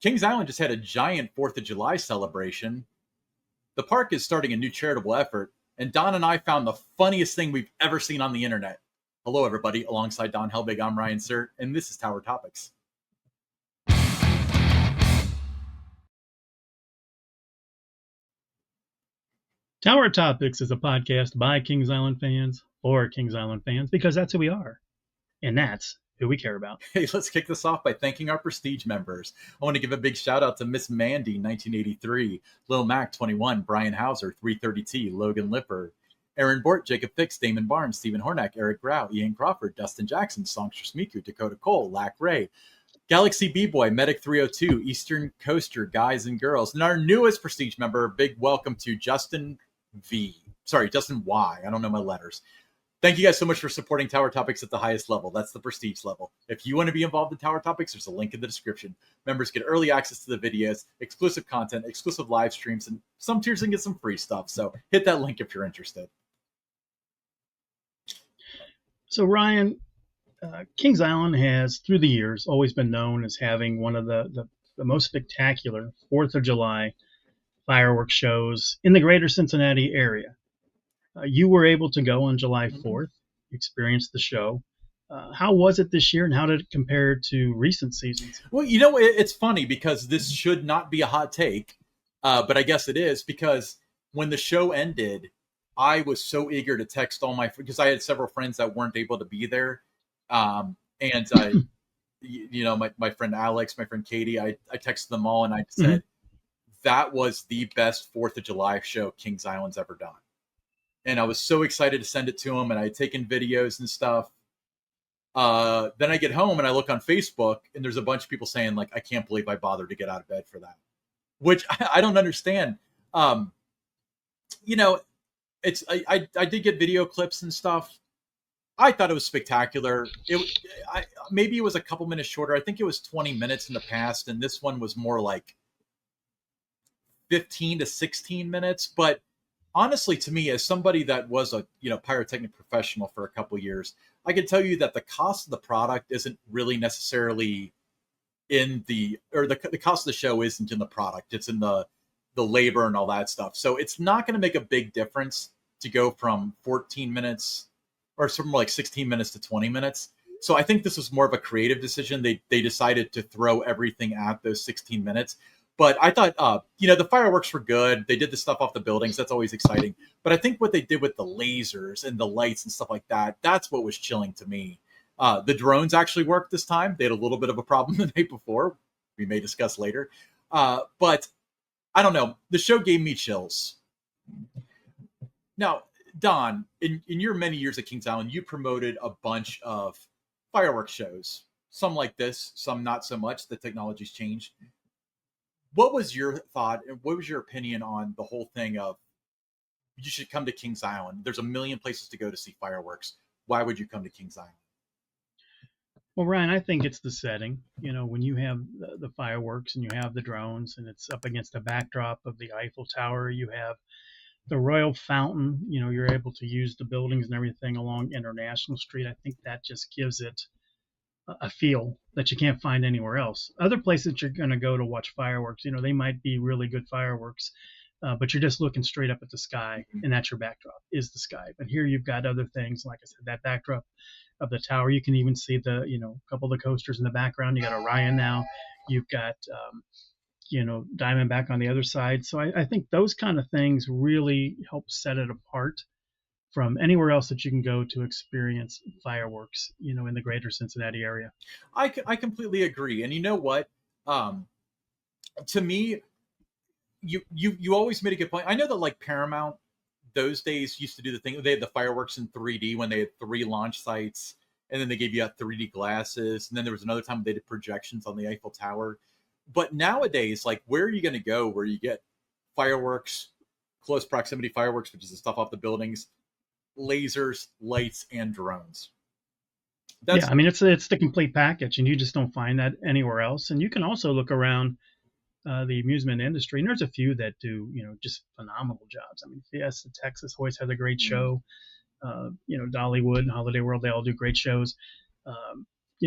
Kings Island just had a giant 4th of July celebration. The park is starting a new charitable effort, and Don and I found the funniest thing we've ever seen on the internet. Hello, everybody. Alongside Don Helbig, I'm Ryan Sir, and this is Tower Topics. Tower Topics is a podcast by Kings Island fans for Kings Island fans because that's who we are. And that's who we care about. Hey, let's kick this off by thanking our Prestige members. I want to give a big shout out to Miss Mandy, 1983, Lil Mac, 21, Brian Hauser, 330T, Logan Lipper, Aaron Bort, Jacob Fix, Damon Barnes, Stephen Hornack, Eric Grau, Ian Crawford, Dustin Jackson, Songstress Miku, Dakota Cole, Lack Ray, Galaxy B-Boy, Medic 302, Eastern Coaster, Guys and Girls, and our newest Prestige member, big welcome to Justin Y. I don't know my letters. Thank you guys so much for supporting Tower Topics at the highest level. That's the Prestige level. If you want to be involved in Tower Topics, there's a link in the description. Members get early access to the videos, exclusive content, exclusive live streams, and some tiers can get some free stuff. So hit that link if you're interested. So Ryan, Kings Island has, through the years, always been known as having one of the most spectacular 4th of July fireworks shows in the greater Cincinnati area. You were able to go on July 4th, experience the show. How was it this year, and how did it compare to recent seasons? Well, you know, it's funny because this should not be a hot take, but I guess it is, because when the show ended, I was so eager to text all my, because I had several friends that weren't able to be there. And I, you know, my friend Alex, my friend Katie, I texted them all and I said, that was the best 4th of July show Kings Island's ever done. And I was so excited to send it to them, and I had taken videos and stuff. Then I get home and I look on Facebook, and there's a bunch of people saying, like, I can't believe I bothered to get out of bed for that, which I don't understand. You know, I did get video clips and stuff. I thought it was spectacular. Maybe it was a couple minutes shorter. I think it was 20 minutes in the past, and this one was more like 15 to 16 minutes. But honestly, to me, as somebody that was a pyrotechnic professional for a couple of years, I can tell you that the cost of the product isn't really necessarily in the cost of the show isn't in the product. It's in the labor and all that stuff. So it's not going to make a big difference to go from 14 minutes or something like 16 minutes to 20 minutes. So I think this was more of a creative decision. They decided to throw everything at those 16 minutes. But I thought, the fireworks were good. They did the stuff off the buildings. That's always exciting. But I think what they did with the lasers and the lights and stuff like that, that's what was chilling to me. The drones actually worked this time. They had a little bit of a problem the night before. We may discuss later. But I don't know. The show gave me chills. Now, Don, in your many years at Kings Island, you promoted a bunch of fireworks shows. Some like this, some not so much. The technology's changed. What was your thought and what was your opinion on the whole thing of you should come to Kings Island? There's a million places to go to see fireworks. Why would you come to Kings Island? Well, Ryan, I think it's the setting. You know, when you have the fireworks and you have the drones and it's up against the backdrop of the Eiffel Tower, you have the Royal Fountain, you know, you're able to use the buildings and everything along International Street. I think that just gives it a feel that you can't find anywhere else. Other places you're going to go to watch fireworks, you know, they might be really good fireworks, but you're just looking straight up at the sky, and that's your backdrop is the sky. But here you've got other things, like I said, that backdrop of the tower. You can even see a couple of the coasters in the background. You got Orion now. You've got Diamondback on the other side. So I think those kind of things really help set it apart from anywhere else that you can go to experience fireworks, you know, in the greater Cincinnati area. I completely agree. And you know what? To me, you always made a good point. I know that like Paramount, those days used to do the thing. They had the fireworks in 3D when they had 3 launch sites, and then they gave you out 3D glasses. And then there was another time they did projections on the Eiffel Tower. But nowadays, like, where are you going to go where you get fireworks, close proximity fireworks, which is the stuff off the buildings, lasers, lights, and drones? I mean, it's the complete package, and you just don't find that anywhere else. And you can also look around the amusement industry, and there's a few that do, you know, just phenomenal jobs. I mean, Fiesta Texas always has a great show. Dollywood and Holiday World, they all do great shows.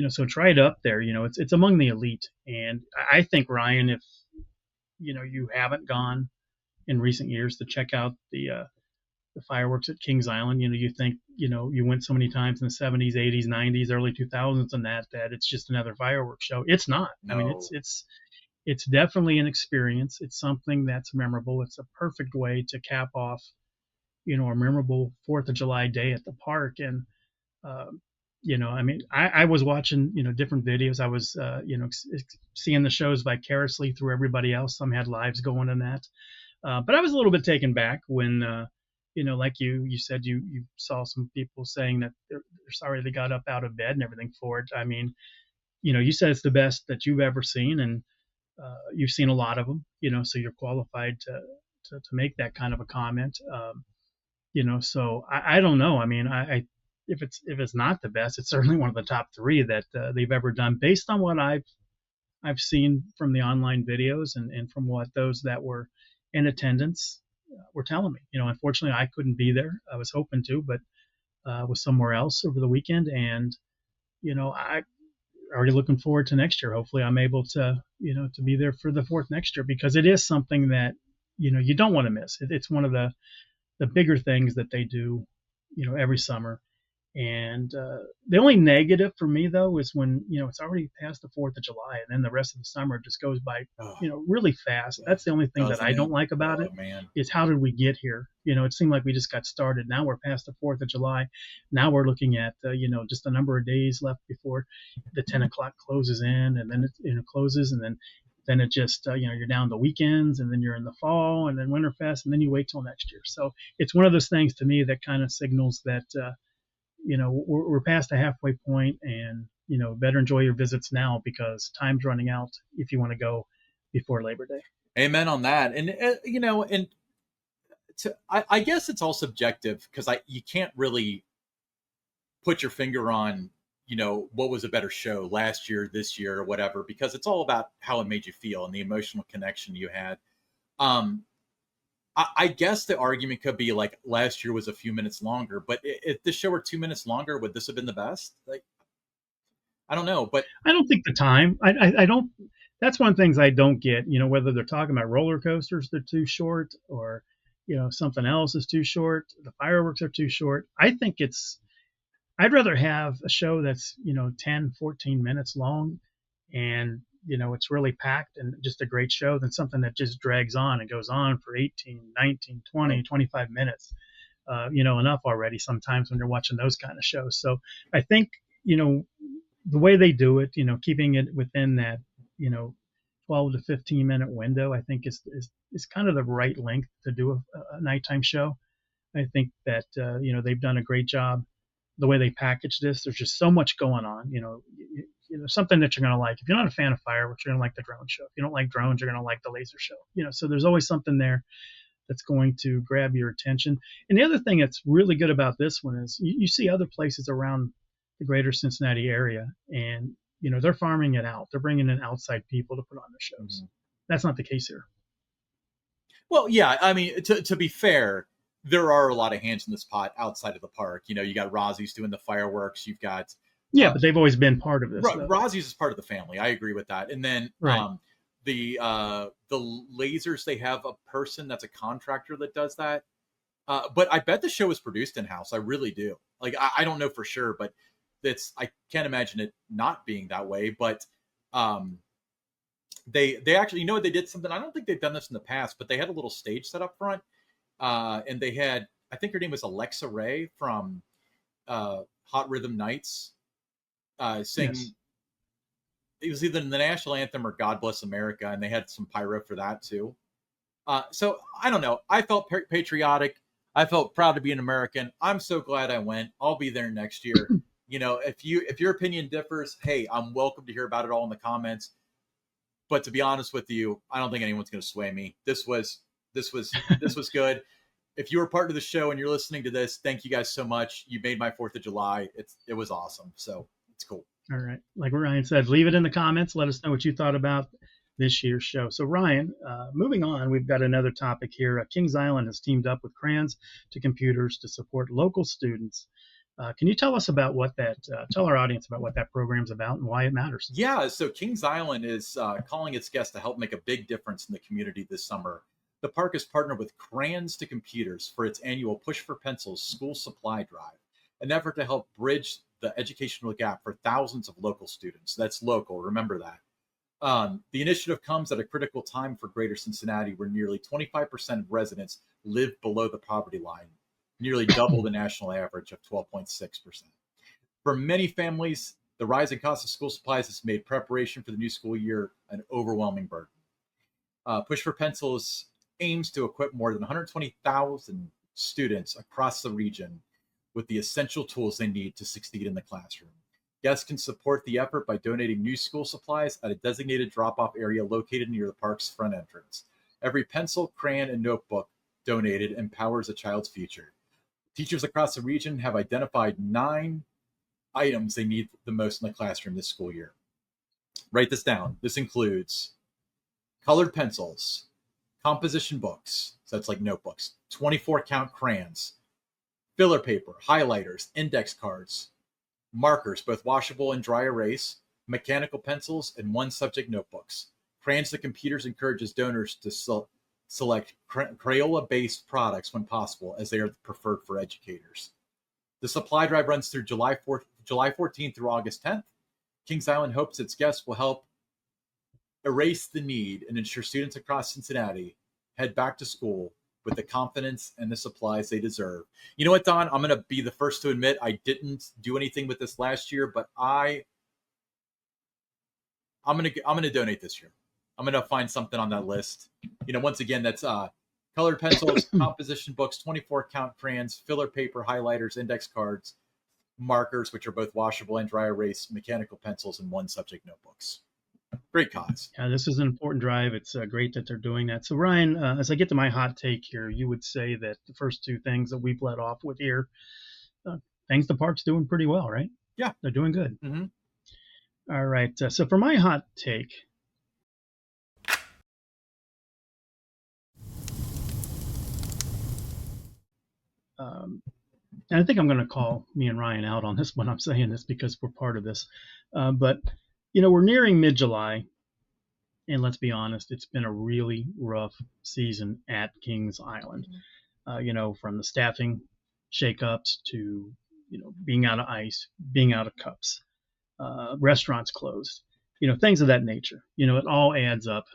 So it's right up there. It's among the elite. And I think, Ryan, if you haven't gone in recent years to check out the fireworks at Kings Island, you think you went so many times in the 70s, 80s, 90s, early 2000s, and that it's just another fireworks show. It's not. I mean, No. it's definitely an experience. It's something that's memorable. It's a perfect way to cap off a memorable Fourth of July day at the park. And I mean, I was watching different videos. I was seeing the shows vicariously through everybody else. Some had lives going in that, but I was a little bit taken back when like you said, you saw some people saying that they're sorry they got up out of bed and everything for it. I mean, you said it's the best that you've ever seen, and you've seen a lot of them, so you're qualified to make that kind of a comment. So I don't know. I mean, if it's not the best, it's certainly one of the top three that they've ever done, based on what I've seen from the online videos and from what those that were in attendance were telling me. Unfortunately, I couldn't be there. I was hoping to, but was somewhere else over the weekend, and I already looking forward to next year. Hopefully, I'm able to be there for the fourth next year, because it is something that you don't want to miss. It's one of the bigger things that they do, every summer. And the only negative for me, though, is when it's already past the Fourth of July, and then the rest of the summer just goes by, Oh, really fast. That's the only thing that doesn't I it? don't like about Oh it, man. is how did we get here? It seemed like we just got started. Now we're past the Fourth of July. Now we're looking at just a number of days left before the 10 o'clock closes in, and then it closes, and then it just you're down the weekends, and then you're in the fall, and then Winterfest, and then you wait till next year. So it's one of those things to me that kind of signals that we're past a halfway point, and better enjoy your visits now, because time's running out if you want to go before Labor Day. Amen on that. And and I guess it's all subjective, because you can't really put your finger on what was a better show last year, this year, or whatever, because it's all about how it made you feel and the emotional connection you had. um I guess the argument could be like last year was a few minutes longer, but if this show were 2 minutes longer, would this have been the best? Like, I don't know, but I don't think the time. I don't. That's one of the things I don't get. Whether they're talking about roller coasters, they're too short, or something else is too short. The fireworks are too short. I think it's. I'd rather have a show that's 10, 14 minutes long, and it's really packed and just a great show, than something that just drags on and goes on for 18, 19, right. 20, 25 minutes. Enough already sometimes when you're watching those kind of shows. So I think the way they do it, keeping it within that, 12 to 15-minute window, I think is kind of the right length to do a nighttime show. I think that they've done a great job the way they package this. There's just so much going on. Something that you're gonna like. If you're not a fan of fireworks, you're gonna like the drone show. If you don't like drones, you're gonna like the laser show. So there's always something there that's going to grab your attention. And the other thing that's really good about this one is you see other places around the greater Cincinnati area, and they're farming it out. They're bringing in outside people to put on the shows. Mhm. That's not the case here. Well, yeah, I mean, to be fair, there are a lot of hands in this pot outside of the park. You got Rosie's doing the fireworks. You've got Yeah, uh, but they've always been part of this, though. Rosie's is part of the family. I agree with that. And then Right. the lasers, they have a person that's a contractor that does that. But I bet the show is produced in house. I really do. Like, I don't know for sure, but I can't imagine it not being that way. But um, they actually, what, they did something. I don't think they've done this in the past, but they had a little stage set up front, and they had, I think her name was Alexa Ray from Hot Rhythm Nights, sing. Yes. It was either the national anthem or God Bless America, and they had some pyro for that too. So I don't know. I felt patriotic. I felt proud to be an American. I'm so glad I went. I'll be there next year. If your opinion differs, hey, I'm welcome to hear about it all in the comments. But to be honest with you, I don't think anyone's going to sway me. This was good. If you were part of the show and you're listening to this, thank you guys so much. You made my 4th of July. It was awesome. So it's cool. All right. Like Ryan said, leave it in the comments. Let us know what you thought about this year's show. So, Ryan, moving on, we've got another topic here. Kings Island has teamed up with Crayons to Computers to support local students Can you tell us about what tell our audience about what that program's about and why it matters? Yeah, so Kings Island is calling its guests to help make a big difference in the community this summer. The park has partnered with Crayons to Computers for its annual Push for Pencils school supply drive, an effort to help bridge the educational gap for thousands of local students. That's local, remember that. The initiative comes at a critical time for Greater Cincinnati, where nearly 25% of residents live below the poverty line, nearly double the national average of 12.6%. For many families, the rising cost of school supplies has made preparation for the new school year an overwhelming burden. Push for Pencils aims to equip more than 120,000 students across the region with the essential tools they need to succeed in the classroom. Guests can support the effort by donating new school supplies at a designated drop off area located near the park's front entrance. Every pencil, crayon, and notebook donated empowers a child's future. Teachers across the region have identified 9 items they need the most in the classroom this school year. Write this down. This includes colored pencils, composition books, so that's like notebooks, 24 count crayons, filler paper, highlighters, index cards, markers, both washable and dry erase, mechanical pencils, and one subject notebooks. Crayons to Computers encourages donors to select Crayola-based products when possible, as they are preferred for educators. The supply drive runs through July 14th through August 10th. Kings Island hopes its guests will help erase the need and ensure students across Cincinnati head back to school with the confidence and the supplies they deserve. You know what, Don? I'm going to be the first to admit I didn't do anything with this last year, but I'm going to donate this year. I'm going to find something on that list. Once again, that's colored pencils, composition books, 24 count crayons, filler paper, highlighters, index cards, markers, which are both washable and dry erase, mechanical pencils, and one subject notebooks. Great cause. Yeah, this is an important drive. It's great that they're doing that. So, Ryan, as I get to my hot take here, you would say that the first two things that we've led off with here, things the park's doing pretty well, right? Yeah. They're doing good. Mm-hmm. All right. So, for my hot take, and I think I'm going to call me and Ryan out on this when I'm saying this because we're part of this. But, we're nearing mid July. And let's be honest, it's been a really rough season at Kings Island. From the staffing shakeups to, being out of ice, being out of cups, restaurants closed, things of that nature. It all adds up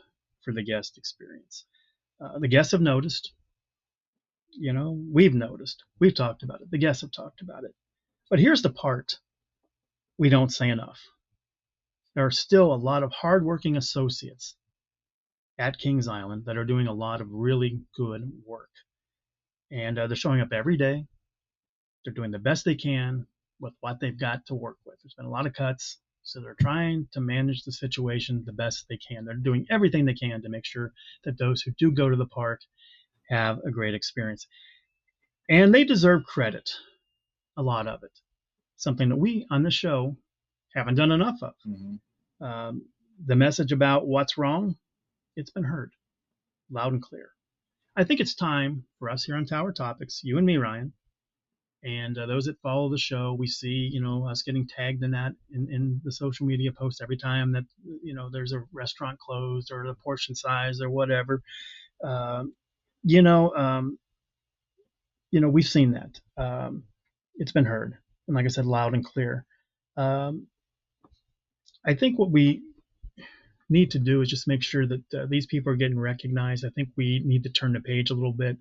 for the guest experience. The guests have noticed, we've noticed, we've talked about it, the guests have talked about it. But here's the part we don't say enough. There are still a lot of hardworking associates at Kings Island that are doing a lot of really good work. And they're showing up every day. They're doing the best they can with what they've got to work with. There's been a lot of cuts, so they're trying to manage the situation the best they can. They're doing everything they can to make sure that those who do go to the park have a great experience. And they deserve credit, a lot of it. Something that we on the show haven't done enough of. Mm-hmm. The message about what's wrong, it's been heard loud and clear. I think it's time for us here on Tower Topics, you and me, Ryan, and those that follow the show. We see, us getting tagged in that in the social media posts every time that, there's a restaurant closed or the portion size or whatever. We've seen that. It's been heard. And like I said, loud and clear. I think what we need to do is just make sure that these people are getting recognized. I think we need to turn the page a little bit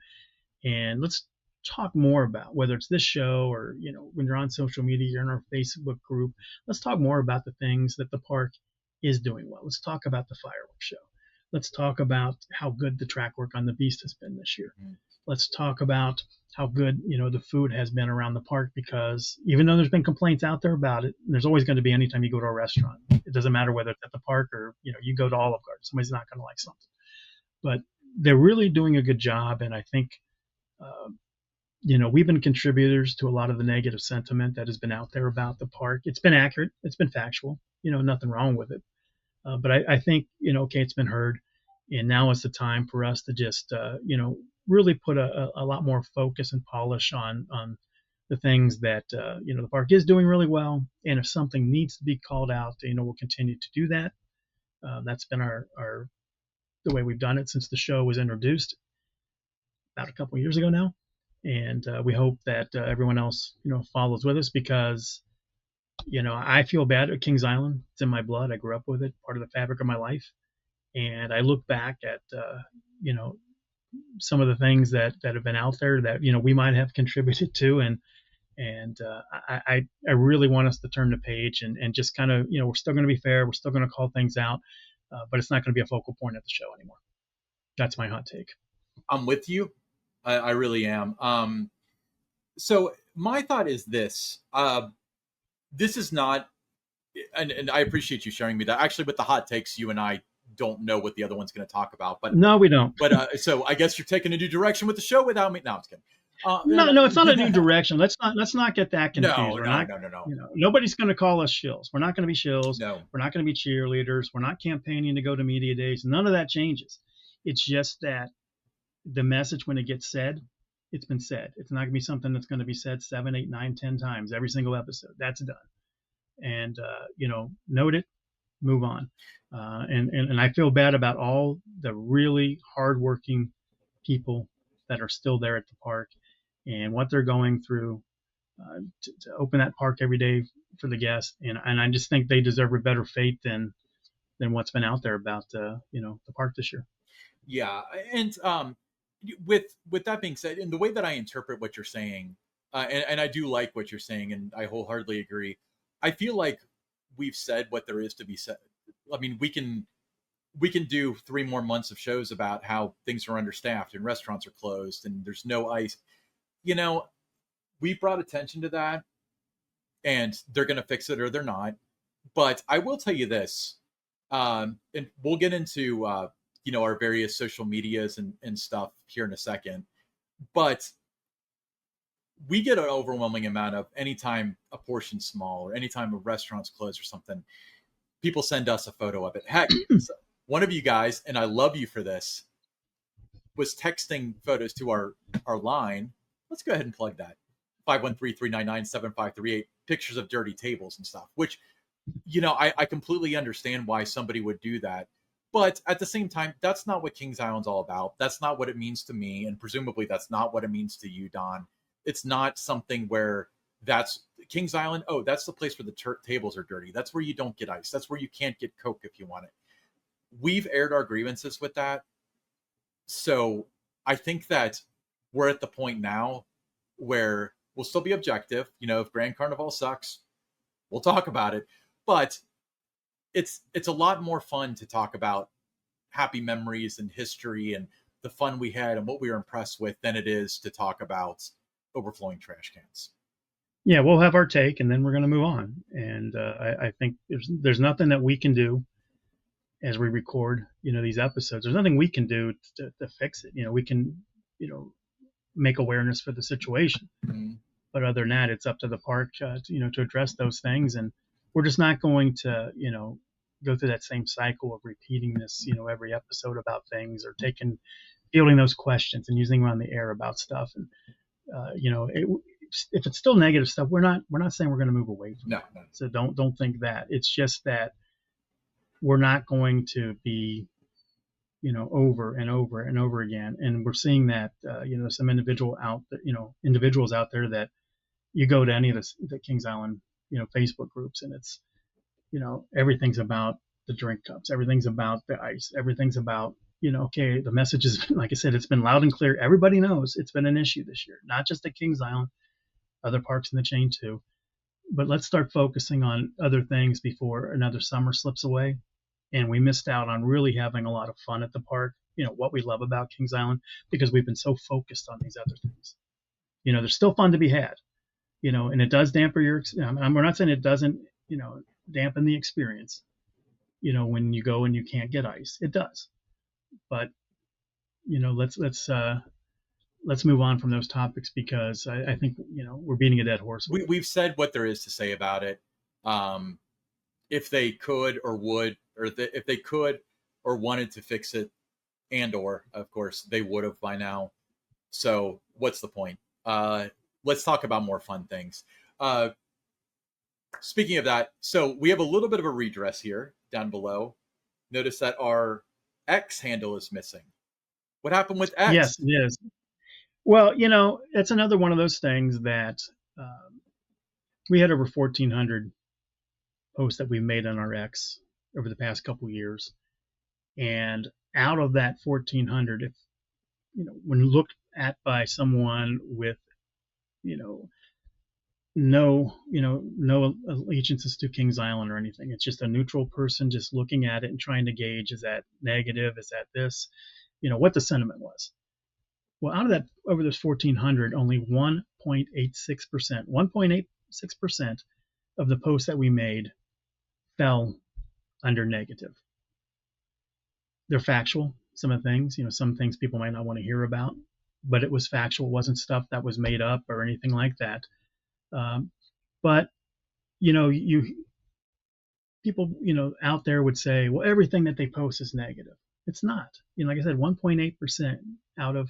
and let's talk more about whether it's this show or, when you're on social media, you're in our Facebook group. Let's talk more about the things that the park is doing well. Let's talk about the fireworks show. Let's talk about how good the track work on the Beast has been this year. Mm-hmm. Let's talk about how good, the food has been around the park, because even though there's been complaints out there about it, there's always going to be anytime you go to a restaurant. It doesn't matter whether it's at the park or, you go to Olive Garden. Somebody's not going to like something. But they're really doing a good job. And I think, we've been contributors to a lot of the negative sentiment that has been out there about the park. It's been accurate. It's been factual. Nothing wrong with it. But I think, okay, it's been heard. And now is the time for us to just, really put a lot more focus and polish on the things that the park is doing really well, and if something needs to be called out, we'll continue to do that. That's been our the way we've done it since the show was introduced about a couple of years ago now, and we hope that everyone else follows with us, because I feel bad at Kings Island. It's in my blood. I grew up with it, part of the fabric of my life, and I look back at you know some of the things that have been out there that we might have contributed to, and I really want us to turn the page and just kind of we're still going to be fair, we're still going to call things out, but it's not going to be a focal point of the show anymore. That's my hot take. I'm with you. I really am. So my thought is this. This is not, and I appreciate you sharing me that. Actually, with the hot takes, you and I don't know what the other one's going to talk about. But no, we don't. But so I guess you're taking a new direction with the show without me. No, I'm just kidding. No, it's not a new direction. Let's not get that confused. No, We're no, not, no, no, no. Nobody's going to call us shills. We're not going to be shills. No. We're not going to be cheerleaders. We're not campaigning to go to media days. None of that changes. It's just that the message, when it gets said, it's been said. It's not going to be something that's going to be said 7, 8, 9, 10 times every single episode. That's done. And note it, move on. And I feel bad about all the really hardworking people that are still there at the park and what they're going through to open that park every day for the guests. And I just think they deserve a better fate than what's been out there about the park this year. Yeah, and with that being said, and the way that I interpret what you're saying, and I do like what you're saying, and I wholeheartedly agree. I feel like we've said what there is to be said. I mean, we can do 3 more months of shows about how things are understaffed and restaurants are closed and there's no ice. We brought attention to that, and they're going to fix it or they're not. But I will tell you this, and we'll get into our various social medias and stuff here in a second. But we get an overwhelming amount of, anytime a portion's small or anytime a restaurant's closed or something, people send us a photo of it. Heck, one of you guys, and I love you for this, was texting photos to our line. Let's go ahead and plug that. 513-399-7538, pictures of dirty tables and stuff, which, I completely understand why somebody would do that. But at the same time, that's not what Kings Island's all about. That's not what it means to me. And presumably that's not what it means to you, Don. It's not something where that's Kings Island. Oh, that's the place where the tables are dirty. That's where you don't get ice. That's where you can't get Coke if you want it. We've aired our grievances with that. So I think that we're at the point now where we'll still be objective. If Grand Carnival sucks, we'll talk about it. But it's a lot more fun to talk about happy memories and history and the fun we had and what we were impressed with than it is to talk about overflowing trash cans. Yeah, we'll have our take, and then we're going to move on. And I think there's nothing that we can do as we record, these episodes. There's nothing we can do to fix it. We can, make awareness for the situation. Mm-hmm. But other than that, it's up to the park, to address those things. And we're just not going to, go through that same cycle of repeating this, every episode about things, or fielding those questions and using them on the air about stuff. And, if it's still negative stuff, we're not saying we're going to move away from it. No. So don't think that. It's just that we're not going to be, over and over and over again. And we're seeing that, some individuals out there that you go to any of the Kings Island, Facebook groups, and it's, everything's about the drink cups. Everything's about the ice. Everything's about, okay, the message is, like I said, it's been loud and clear. Everybody knows it's been an issue this year, not just at Kings Island, other parks in the chain too. But let's start focusing on other things before another summer slips away. And we missed out on really having a lot of fun at the park, what we love about Kings Island, because we've been so focused on these other things. There's still fun to be had, and it does dampen we're not saying it doesn't, dampen the experience, when you go and you can't get ice. It does. But, let's move on from those topics, because I think, we're beating a dead horse. We've said what there is to say about it. If they could or would, or if they could or wanted to fix it, and or, of course, they would have by now. So what's the point? let's talk about more fun things. Uh, Speaking of that, so we have a little bit of a redress here down below. Notice that our X handle is missing. What happened with Yes, X? it is. Well, it's another one of those things that we had over 1,400 posts that we made on our X over the past couple years, and out of that 1,400, if when looked at by someone with you know no allegiances to Kings Island or anything, it's just a neutral person just looking at it and trying to gauge, is that negative, is that this, what the sentiment was. Well, out of that, over those 1,400, only 1.86% of the posts that we made fell under negative. They're factual. Some of the things, some things people might not want to hear about, but it was factual. It wasn't stuff that was made up or anything like that. But you people, out there would say, well, everything that they post is negative. It's not. Like I said, 1.8% out of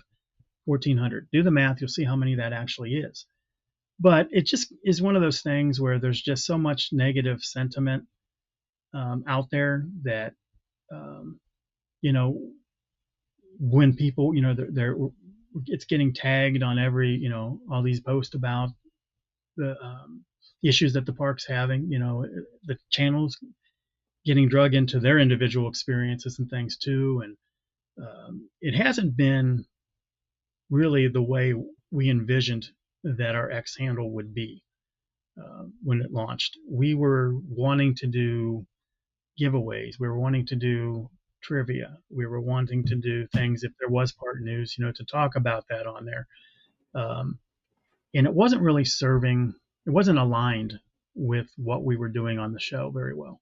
1,400. Do the math, you'll see how many that actually is. But it just is one of those things where there's just so much negative sentiment out there that you know when people, they're it's getting tagged on every, all these posts about the issues that the park's having. The channels getting drug into their individual experiences and things too, and it hasn't been really the way we envisioned that our X handle would be when it launched. We were wanting to do giveaways. We were wanting to do trivia. We were wanting to do things, if there was part news, to talk about that on there. And it wasn't really serving, it wasn't aligned with what we were doing on the show very well.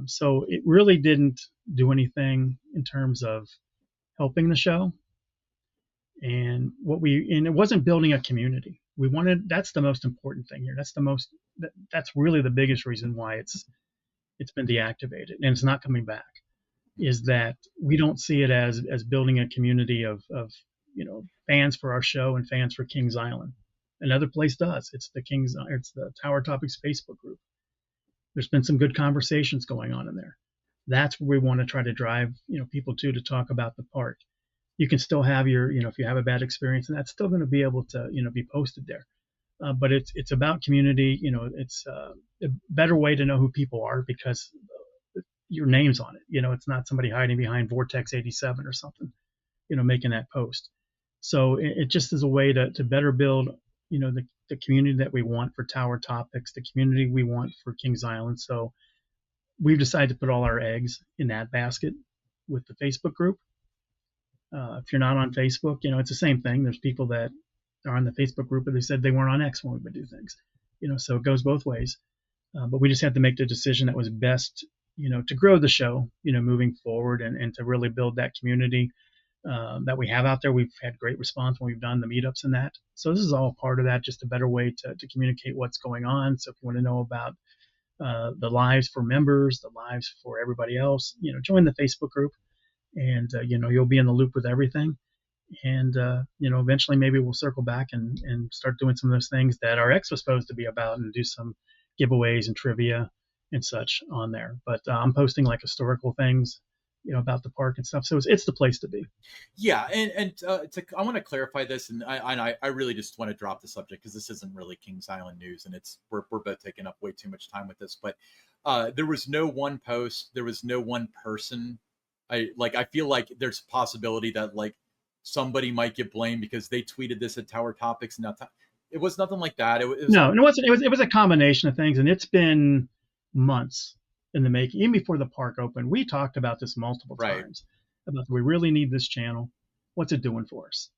So it really didn't do anything in terms of helping the show. And it wasn't building a community. That's the most important thing here. That's really the biggest reason why it's been deactivated and it's not coming back, is that we don't see it as building a community of fans for our show and fans for Kings Island. Another place does. It's the Tower Topics Facebook group. There's been some good conversations going on in there. That's where we want to try to drive people to talk about the park. You can still have your, if you have a bad experience, and that's still going to be able to be posted there. But it's about community. It's a better way to know who people are because your name's on it. It's not somebody hiding behind Vortex 87 or something, making that post. So it just is a way to better build, the community that we want for Tower Topics, the community we want for Kings Island. So we've decided to put all our eggs in that basket with the Facebook group. If you're not on Facebook, it's the same thing. There's people that are on the Facebook group, but they said they weren't on X when we would do things. So it goes both ways. But we just had to make the decision that was best, to grow the show, moving forward and to really build that community that we have out there. We've had great response when we've done the meetups and that. So this is all part of that, just a better way to communicate what's going on. So if you want to know about the lives for members, the lives for everybody else, join the Facebook group. And you'll be in the loop with everything, and eventually maybe we'll circle back and start doing some of those things that our X was supposed to be about, and do some giveaways and trivia and such on there. But I'm posting like historical things about the park and stuff, so it's the place to be. Yeah, and I want to clarify this, and I really just want to drop the subject because this isn't really Kings Island news, and we're both taking up way too much time with this. But there was no one post, there was no one person. I feel like there's a possibility that like somebody might get blamed because they tweeted this at Tower Topics. And it was nothing like that. It was No, it wasn't. It was a combination of things, and it's been months in the making. Even before the park opened, we talked about this multiple times. About, we really need this channel. What's it doing for us?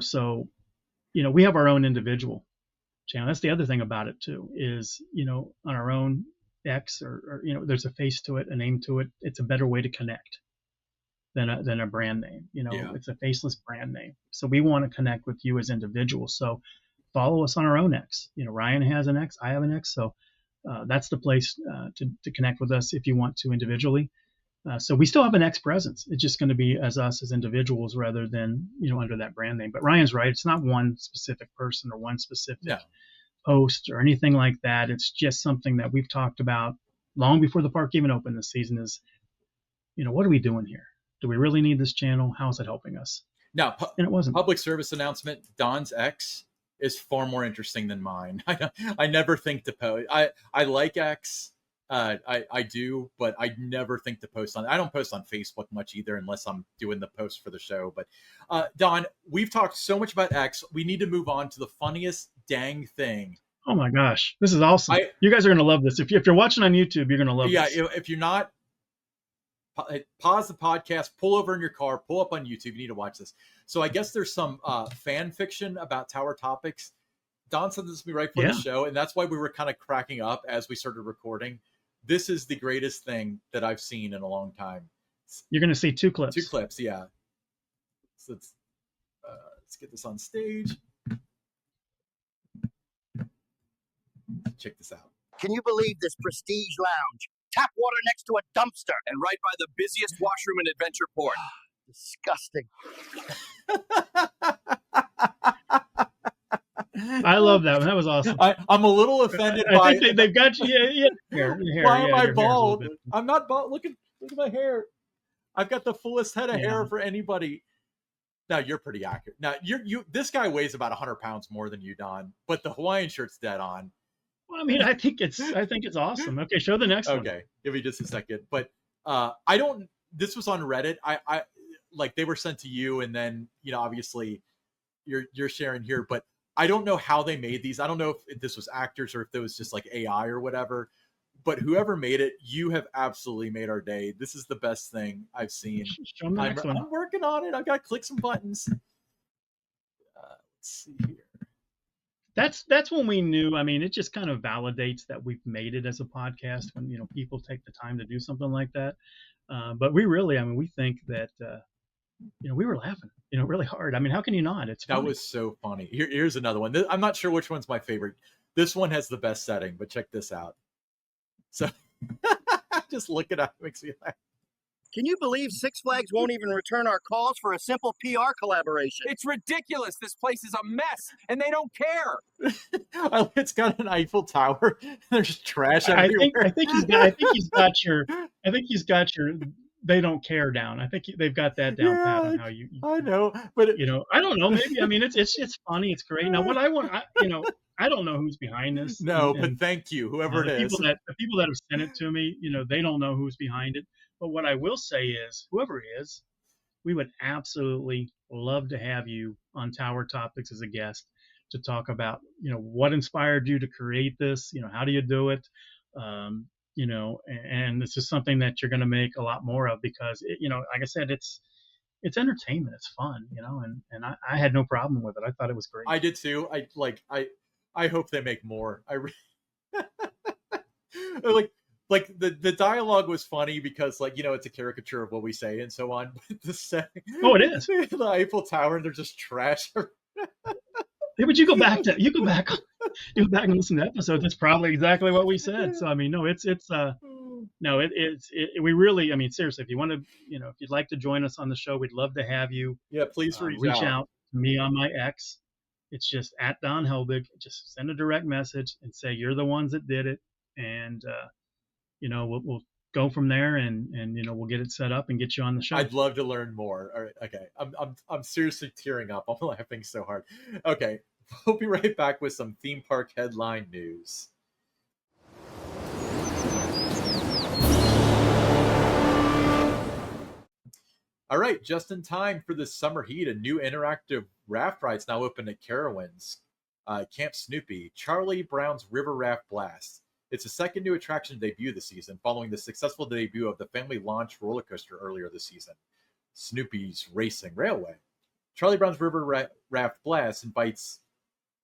So we have our own individual channel. That's the other thing about it too, is on our own X or there's a face to it, a name to it. It's a better way to connect than a brand name. Yeah. It's a faceless brand name. So we want to connect with you as individuals. So follow us on our own X. Ryan has an X, I have an X. So that's the place to connect with us if you want to individually. So we still have an X presence. It's just going to be as us as individuals rather than, under that brand name. But Ryan's right. It's not one specific person or one specific No. post or anything like that. It's just something that we've talked about long before the park even opened this season is, what are we doing here? Do we really need this channel? How is it helping us? Now, And it wasn't. Public service announcement, Don's X is far more interesting than mine. I never think to post. I like X. I do, but I never think to post on. I don't post on Facebook much either, unless I'm doing the post for the show. But Don, we've talked so much about X. We need to move on to the funniest dang thing. Oh my gosh, this is awesome! You guys are gonna love this. If you're watching on YouTube, you're gonna love this. Yeah, if you're not, pause the podcast, pull over in your car, pull up on YouTube. You need to watch this. So I guess there's some fan fiction about Tower Topics. Don sent this to me right before the show, and that's why we were kind of cracking up as we started recording. This is the greatest thing that I've seen in a long time. You're going to see 2 clips. 2 clips, yeah. So let's get this on stage. Check this out. Can you believe this prestige lounge? Tap water next to a dumpster. And right by the busiest washroom in Adventure Port. Disgusting. I love that one. That was awesome. I'm a little offended I think they've got you. Yeah. Your hair, why am I bald? I'm not bald. Look at my hair. I've got the fullest head of hair for anybody. Now you're pretty accurate. Now this guy weighs about 100 pounds more than you, Don, but the Hawaiian shirt's dead on. Well, I mean, I think it's awesome. Okay, show the next one. Okay, give me just a second. But this was on Reddit. I like they were sent to you, and then obviously you're sharing here, but I don't know how they made these. I don't know if this was actors or if it was just like AI or whatever. But whoever made it, you have absolutely made our day. This is the best thing I've seen. Show the next one. I'm working on it. I've got to click some buttons. Let's see here. That's when we knew. I mean, it just kind of validates that we've made it as a podcast when people take the time to do something like that. But we really, we think that we were laughing, really hard. I mean, how can you not? It's funny. That was so funny. Here's another one. I'm not sure which one's my favorite. This one has the best setting, but check this out. So just look it up. It makes me laugh. Can you believe Six Flags won't even return our calls for a simple PR collaboration? It's ridiculous. This place is a mess, and they don't care. It's got an Eiffel Tower. There's trash everywhere. I think he's got your they don't care down. I think they've got that down pat on how you. I know, but I don't know. Maybe it's funny. It's great. Now, what I want, I don't know who's behind this. No, but thank you, whoever it is. The people that have sent it to me, they don't know who's behind it. But what I will say is, whoever it is, we would absolutely love to have you on Tower Topics as a guest to talk about, what inspired you to create this. How do you do it? And this is something that you're going to make a lot more of because, like I said, it's entertainment. It's fun, and I had no problem with it. I thought it was great. I did too. I hope they make more. Like the dialogue was funny because it's a caricature of what we say and so on. But the setting, it is the Eiffel Tower, and they're just trash. Yeah, but you go back and listen to episodes. It's probably exactly what we said. So we really, seriously, if you want to, if you'd like to join us on the show, we'd love to have you. Yeah, please reach out to me on my X. It's just at Don Helbig. Just send a direct message and say you're the ones that did it, and we'll go from there, and we'll get it set up and get you on the show. I'd love to learn more. All right, okay, I'm seriously tearing up. I'm laughing so hard. Okay, we'll be right back with some theme park headline news. All right, just in time for the summer heat, a new interactive raft ride's now open at Carowinds, Camp Snoopy, Charlie Brown's River Raft Blast. It's the second new attraction to debut this season, following the successful debut of the family launch roller coaster earlier this season, Snoopy's Racing Railway. Charlie Brown's River Raft Blast invites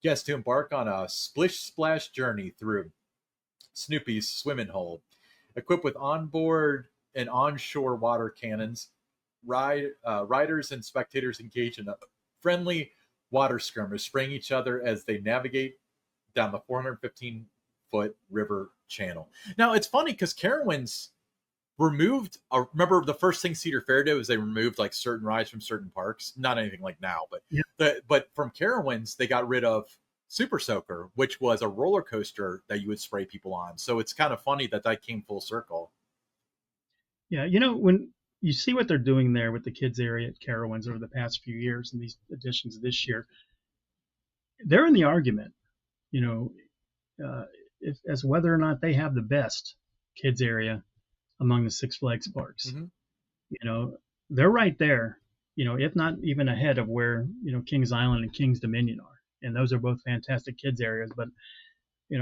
guests to embark on a splish-splash journey through Snoopy's swimming hole. Equipped with onboard and onshore water cannons, riders and spectators engage in a friendly water skirmish, spraying each other as they navigate down the 415-foot river channel. Now, it's funny because Carowinds removed. Remember, the first thing Cedar Fair did was they removed like certain rides from certain parks. Not anything like now, but from Carowinds they got rid of Super Soaker, which was a roller coaster that you would spray people on. So it's kind of funny that came full circle. Yeah, when you see what they're doing there with the kids area at Carowinds over the past few years and these additions this year, they're in the argument, as whether or not they have the best kids area among the Six Flags parks. Mm-hmm. They're right there, if not even ahead of where, Kings Island and Kings Dominion are. And those are both fantastic kids areas. But,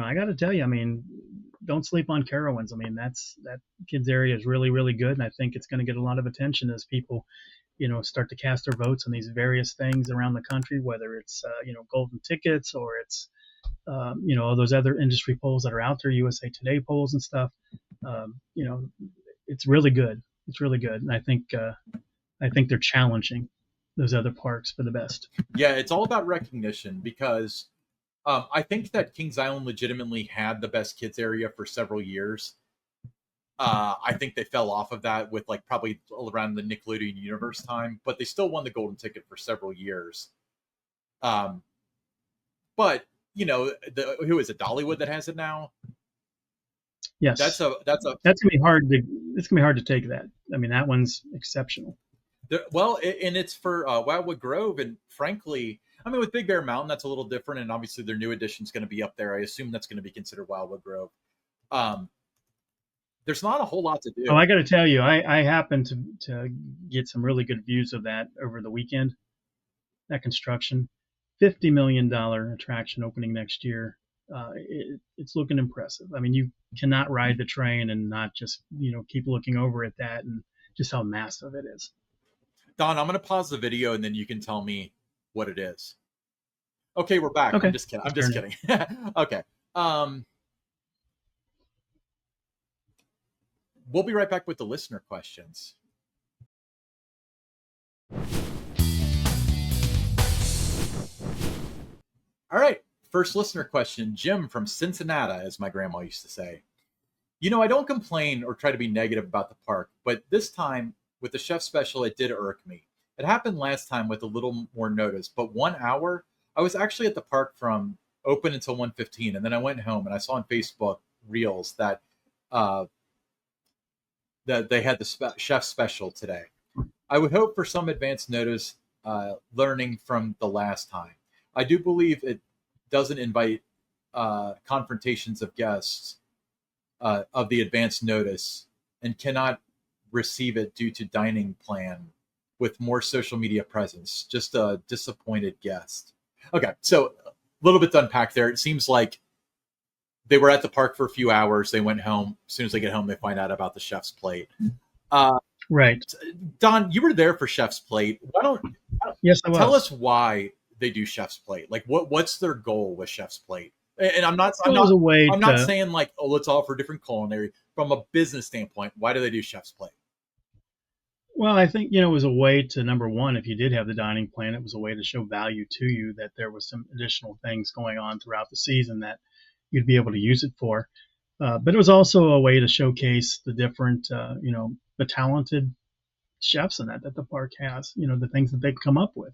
I got to tell you, I mean, don't sleep on Carowinds. I mean, that kids area is really, really good. And I think it's going to get a lot of attention as people, start to cast their votes on these various things around the country, whether it's, golden tickets or it's, all those other industry polls that are out there, USA Today polls and stuff. It's really good. It's really good. And I think they're challenging those other parks for the best. Yeah, it's all about recognition because I think that Kings Island legitimately had the best kids area for several years. I think they fell off of that with like probably around the Nickelodeon Universe time, but they still won the golden ticket for several years. But who is it? Dollywood that has it now. Yes, that's gonna be hard to. It's gonna be hard to take that. I mean, that one's exceptional. And it's for Wildwood Grove, and frankly, I mean, with Big Bear Mountain, that's a little different, and obviously their new addition is going to be up there. I assume that's going to be considered Wildwood Grove. There's not a whole lot to do. Oh, I got to tell you, I happened to get some really good views of that over the weekend. That construction, $50 million attraction opening next year. It's looking impressive. I mean, you cannot ride the train and not just keep looking over at that and just how massive it is. Don, I'm going to pause the video and then you can tell me what it is. Okay, we're back. Okay. I'm just kidding. Okay. We'll be right back with the listener questions. All right. First listener question, Jim from Cincinnati, as my grandma used to say. I don't complain or try to be negative about the park, but this time with the chef special, it did irk me. It happened last time with a little more notice, but 1 hour, I was actually at the park from open until 1:15, and then I went home and I saw on Facebook Reels that that they had the chef special today. I would hope for some advance notice, learning from the last time. I do believe it doesn't invite confrontations of guests of the advance notice and cannot receive it due to dining plan with more social media presence. Just a disappointed guest. Okay, so a little bit to unpack there. It seems like they were at the park for a few hours. They went home. As soon as they get home, they find out about the chef's plate. Right. Don, you were there for chef's plate. Yes, I was. Tell us why they do chef's plate. Like what's their goal with chef's plate? And I'm not saying like, oh, let's offer different culinary. From a business standpoint, why do they do chef's plate? Well, I think, it was a way to, number one, if you did have the dining plan, it was a way to show value to you that there was some additional things going on throughout the season that you'd be able to use it for. But it was also a way to showcase the different, the talented chefs in that the park has, the things that they've come up with.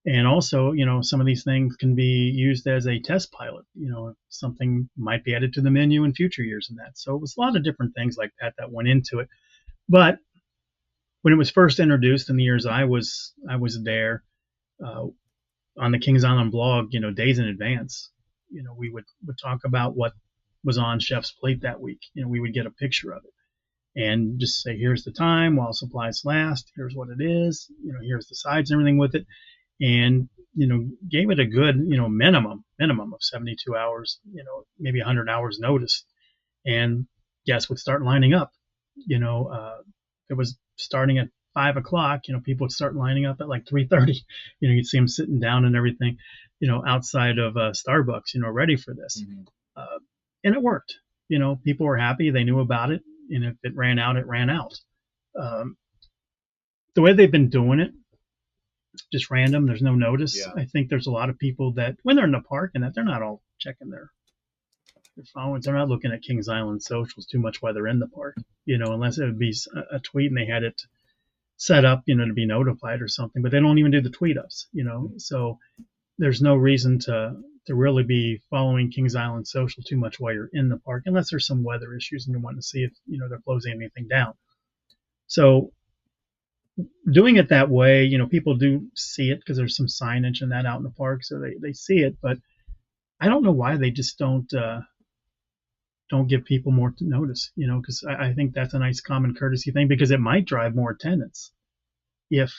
And also, some of these things can be used as a test pilot, if something might be added to the menu in future years and that. So it was a lot of different things like that went into it. But when it was first introduced in the years I was there on the Kings Island blog, days in advance, we would talk about what was on Chef's plate that week. We would get a picture of it and just say, here's the time while supplies last. Here's what it is. Here's the sides and everything with it. And, gave it a good, minimum of 72 hours, maybe 100 hours notice. And guests would start lining up. It was starting at 5 o'clock, people would start lining up at like 3:30. You'd see them sitting down and everything, outside of Starbucks, ready for this. Mm-hmm. And it worked. People were happy. They knew about it. And if it ran out, it ran out. The way they've been doing it, just random, there's no notice. Yeah. I think there's a lot of people that when they're in the park and that they're not all checking their they're not looking at Kings Island socials too much while they're in the park, unless it would be a tweet and they had it set up, to be notified or something, but they don't even do the tweet ups, so there's no reason to really be following Kings Island social too much while you're in the park, unless there's some weather issues and you want to see if, they're closing anything down. So doing it that way, people do see it because there's some signage and that out in the park, so they see it, but I don't know why they just don't give people more to notice, because I think that's a nice common courtesy thing, because it might drive more attendance if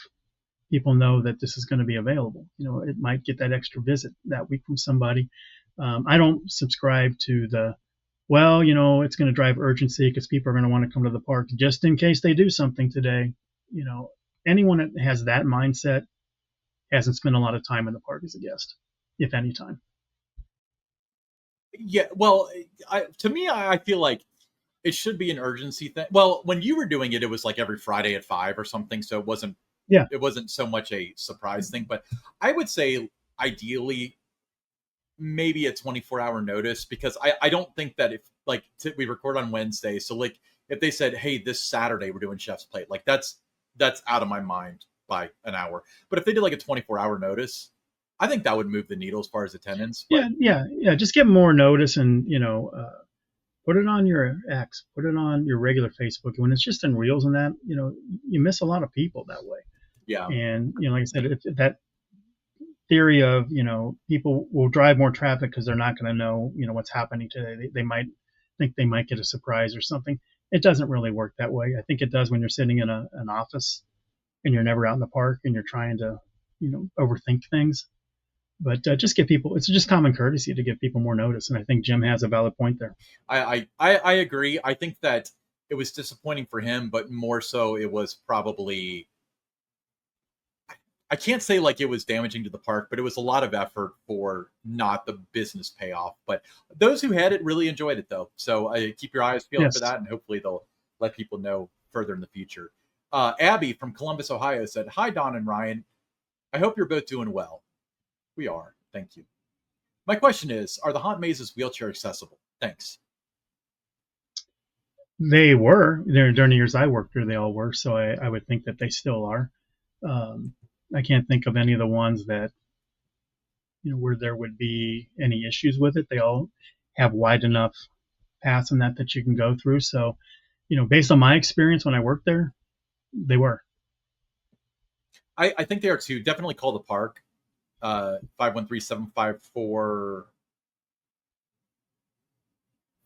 people know that this is going to be available. It might get that extra visit that week from somebody. I don't subscribe to it's going to drive urgency because people are going to want to come to the park just in case they do something today. Anyone that has that mindset hasn't spent a lot of time in the park as a guest, if any time. Yeah, well, to me, I feel like it should be an urgency thing. Well, when you were doing it, it was like every Friday at 5 or something, so it wasn't so much a surprise thing. But I would say ideally maybe a 24-hour notice, because I don't think that if we record on Wednesday, so like if they said, hey, this Saturday we're doing Chef's Plate, like that's out of my mind by an hour. But if they did like a 24-hour notice, I think that would move the needle as far as attendance. But... Yeah. Just get more notice and, put it on your X, put it on your regular Facebook. When it's just in Reels and that, you miss a lot of people that way. Yeah. And, like I said, if that theory of, people will drive more traffic because they're not going to know, what's happening today. They might think they might get a surprise or something. It doesn't really work that way. I think it does when you're sitting in an office and you're never out in the park and you're trying to, overthink things. But just get people, it's just common courtesy to give people more notice. And I think Jim has a valid point there. I agree. I think that it was disappointing for him, but more so it was probably, I can't say like it was damaging to the park, but it was a lot of effort for not the business payoff. But those who had it really enjoyed it though. So keep your eyes peeled for that, and hopefully they'll let people know further in the future. Abby from Columbus, Ohio said, "Hi, Don and Ryan. I hope you're both doing well." We are. Thank you. My question is, are the haunt mazes wheelchair accessible? Thanks. They were. During the years I worked there, they all were. So I would think that they still are. I can't think of any of the ones that, where there would be any issues with it. They all have wide enough paths and that you can go through. So, based on my experience when I worked there, they were. I think they are too. Definitely call the park. 513-754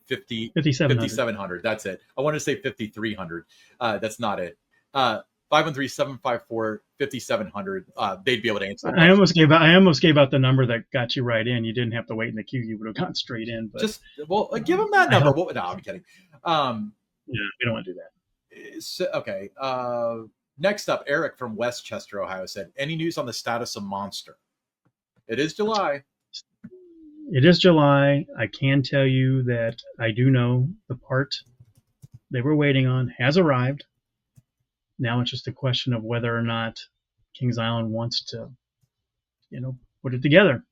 5700. That's it. I wanted to say 5300. That's not it. 513-754-5700. They'd be able to answer. I almost gave out the number that got you right in. You didn't have to wait in the queue. You would have gone straight in. But give them that number. No, I'm kidding. Yeah, we don't want to do that. So, okay. Next up, Eric from Westchester, Ohio said, "Any news on the status of Monster?" It is July. It is July. I can tell you that I do know the part they were waiting on has arrived. Now it's just a question of whether or not Kings Island wants to, put it together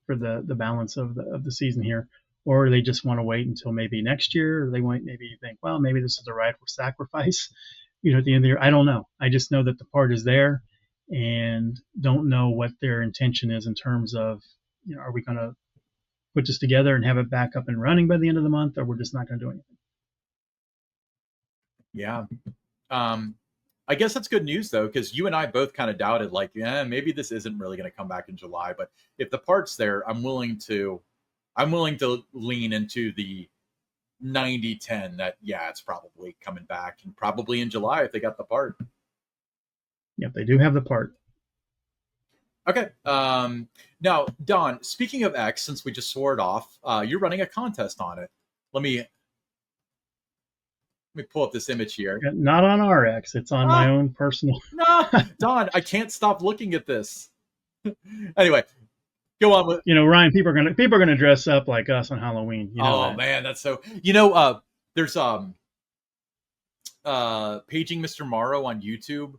for the balance of the season here, or they just want to wait until maybe next year, or they might maybe think, well, maybe this is the rite for sacrifice, at the end of the year. I don't know. I just know that the part is there, and don't know what their intention is in terms of, are we going to put this together and have it back up and running by the end of the month, or we're just not going to do anything. Yeah. I guess that's good news though, because you and I both kind of doubted, like, yeah, maybe this isn't really going to come back in July. But if the part's there, I'm willing to lean into the 90-10 that, yeah, it's probably coming back, and probably in July if they got the part. Yep, they do have the part. Okay. Now, Don, speaking of X, since we just swore it off, you're running a contest on it. Let me pull up this image here. Not on our X. It's on my own personal. No, Don, I can't stop looking at this. Anyway, go on with. Ryan, people are gonna dress up like us on Halloween. Man, that's so. There's Paging Mr. Morrow on YouTube.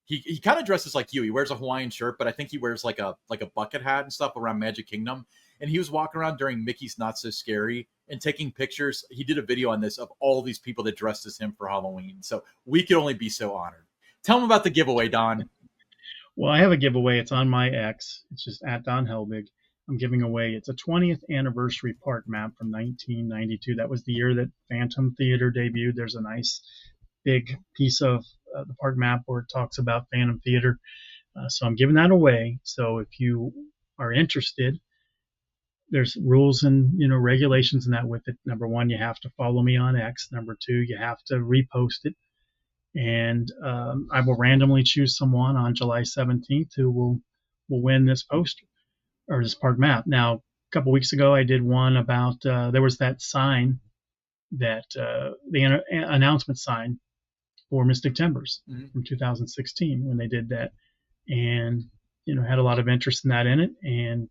He kind of dresses like you. He wears a Hawaiian shirt, but I think he wears like a bucket hat and stuff around Magic Kingdom. and he was walking around during Mickey's Not So Scary and taking pictures. He did a video on this of all these people that dressed as him for Halloween. So we could only be so honored. Tell him about the giveaway, Don. Well, I have a giveaway. It's on my X. It's just at Don Helbig. I'm giving away. It's a 20th anniversary park map from 1992. That was the year that Phantom Theater debuted. There's a nice big piece of the park map where it talks about Phantom Theater. So I'm giving that away. So if you are interested, there's rules and regulations and that with it. Number one, you have to follow me on X. Number two, you have to repost it. And I will randomly choose someone on July 17th who will win this poster or this park map. Now, a couple weeks ago, I did one about there was that sign that the announcement sign for Mystic Timbers from 2016 when they did that, and had a lot of interest in that in it, and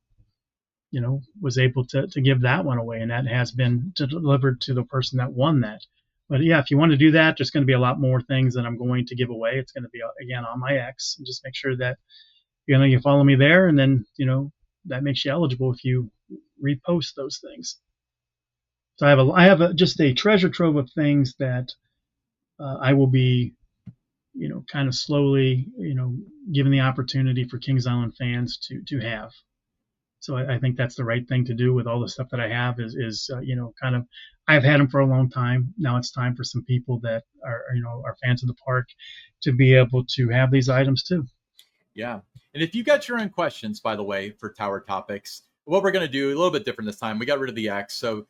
was able to give that one away, and that has been delivered to the person that won that. But yeah, if you want to do that, there's going to be a lot more things that I'm going to give away. It's going to be again on my X, and just make sure that you follow me there, and then that makes you eligible if you repost those things. So I have just a treasure trove of things that I will be kind of slowly given the opportunity for Kings Island fans to have. So I think that's the right thing to do with all the stuff that I have is kind of, I've had them for a long time. Now it's time for some people that are fans of the park to be able to have these items too. Yeah. And if you got your own questions, by the way, for Tower Topics, what we're going to do a little bit different this time. We got rid of the X. So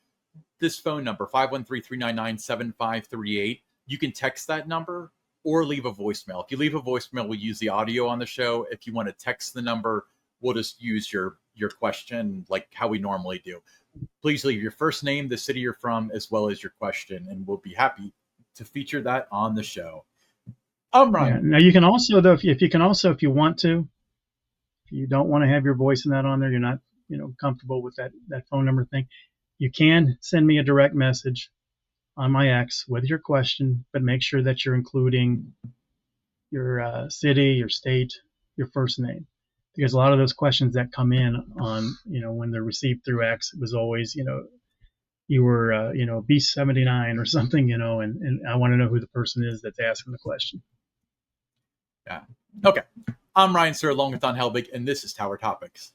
this phone number, 513-399-7538, you can text that number or leave a voicemail. If you leave a voicemail, we'll use the audio on the show. If you want to text the number, we'll just use your question like how we normally do. Please leave your first name, the city you're from, as well as your question, and we'll be happy to feature that on the show. Right. Yeah. Now you can also, though, if you want to, if you don't want to have your voice in that on there, you're not comfortable with that phone number thing, you can send me a direct message on my X with your question, but make sure that you're including your city, your state, your first name. Because a lot of those questions that come in on, when they're received through X, it was always, you were, B79 or something, and I want to know who the person is that's asking the question. Yeah. Okay. I'm Ryan Sir, along with Don Helbig, and this is Tower Topics.